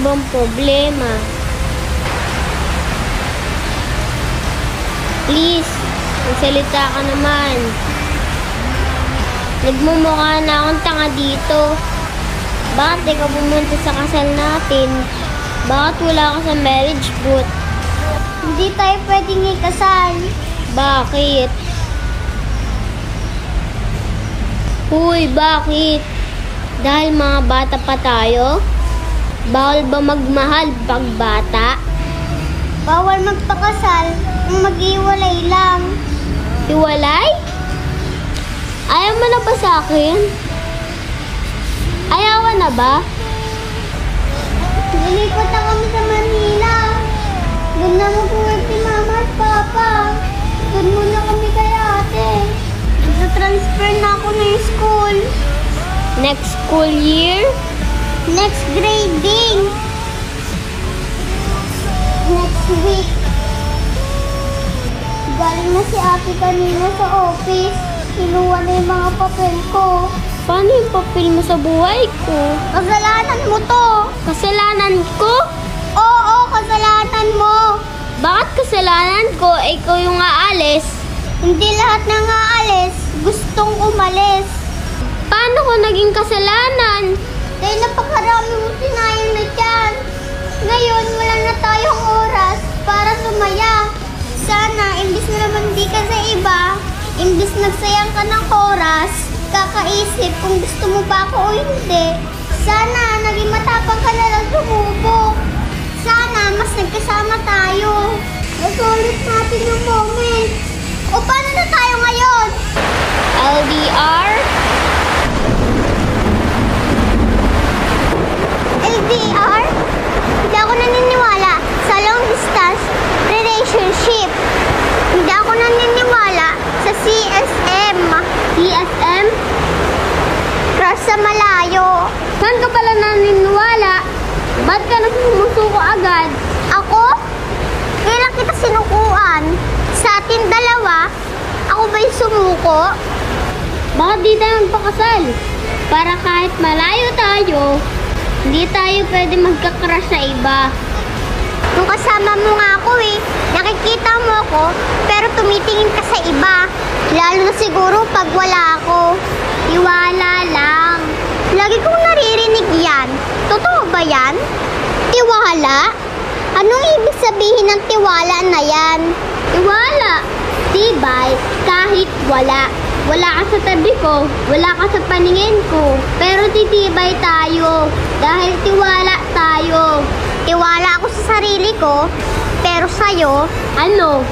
bang problema? Please, magsalita ka naman. Nagmumukha na akong tanga dito. Bakit di ka pumunta sa kasal natin? Bakit wala ka sa marriage booth? Hindi tayo pwedeng ikasal. Bakit? Uy, bakit? Dahil mga bata pa tayo? Bawal ba magmahal pag bata? Bawal magpakasal kung mag-iwalay lang. Iwalay? Ayaw mo na ba sa akin? Ayawan na ba? Lilipat na kami sa Manila. Doon na mag-uwi si Mama at Papa. Doon muna kami kay ate. Nasa-transfer na ako ng school. Next school year? Next grading. Next week. Galing na si ate kanina sa office. Kinuha na yung mga papel ko. Paano yung papel mo sa buhay ko? Kasalanan mo to. Kasalanan ko? Oo, kasalanan mo. Bakit kasalanan ko? Ikaw yung aalis. Hindi lahat ng aalis gustong umalis. Paano ko naging kasalanan? Dahil napakarami mo sinayang na dyan. Ngayon, wala na tayong oras para sumaya. Sana, imbis na naman di ka sa iba, imbis nagsayang ka ng oras, kakaisip kung gusto mo ba ako o hindi. Sana, naging matapang ka na lang sumubok. Sana, mas nagkasama tayo. Nasulit natin yung moment. O paano na tayo ngayon? LDR? LDR? Hindi ako naniniwala sa long distance relationship. Hindi ako naniniwala sa CSM. CSM? Crush sa malayo. Saan ka pala naniniwala? Ba't ka nagmumusuko agad? Ako? Kailan kita sinukuan? Sa atin dalawa, ako ba yung sumuko? Bakit di tayo magpakasal? Para kahit malayo tayo, hindi tayo pwede magka-crush sa iba. Nung kasama mo nga ako nakikita mo ako, pero tumitingin ka sa iba. Lalo na siguro pag wala ako. Tiwala lang. Lagi kong naririnig yan. Totoo ba yan? Tiwala? Anong ibig sabihin ng tiwala na yan? Tiwala. Tibay kahit wala. Wala ka sa tabi ko, wala ka sa paningin ko. Pero titibay tayo dahil tiwala tayo. Tiwala ako sa sarili ko, pero sa'yo, ano?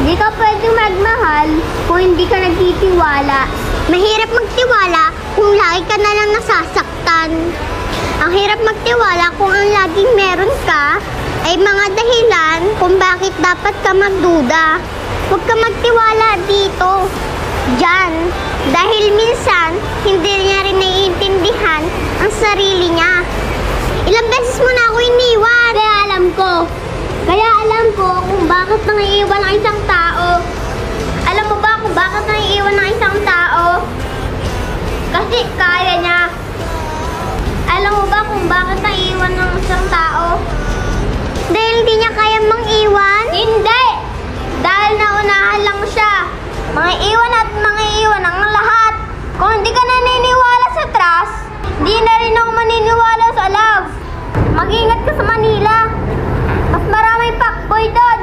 Hindi ka pwedeng magmahal kung hindi ka nagtitiwala. mahirap magtiwala kung lagi ka na lang nasasaktan. Ang hirap magtiwala kung ang laging meron ka ay mga dahilan kung bakit dapat ka magduda. Huwag ka magtiwala dito. Diyan. Dahil minsan, hindi niya rin naiintindihan ang sarili niya. Ilang beses mo na ako iniwan. Kaya alam ko kung bakit nangiiwan ang isang tao. Alam mo ba kung bakit nangiiwan ang isang tao? Kasi kaya niya. Alam mo ba kung bakit nangiiwan ng isang tao? Dahil hindi niya kaya mang-iwan? Hindi! Dahil naunahan lang siya. Mga iwan at mga iwan ang lahat. Kung hindi ka naniniwala sa trust, di na rin ako maniniwala sa love. Mag-ingat ka sa Manila. Mas maraming fuckboy doon.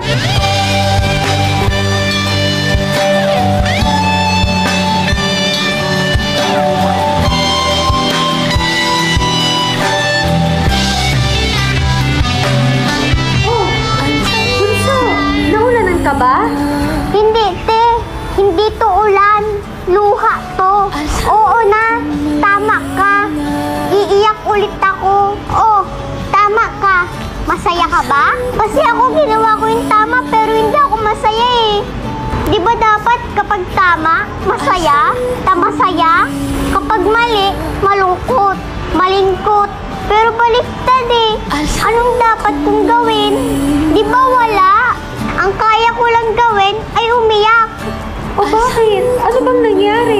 Naulanan ka ba? Hindi, te. Hindi to ulan. Luha to. Oo na. Tama ka. Iiyak ulit ako. Oh, tama ka. Masaya ka ba? Kasi ako ginawa ko yung tama pero hindi ako masaya eh. Di ba dapat kapag tama, masaya? Masaya? Kapag mali, malungkot, malingkot. Pero baliktad eh. Anong dapat kong gawin? Di ba wala? Ang kaya ko lang gawin ay umiyak. O bakit? Ano bang nangyari?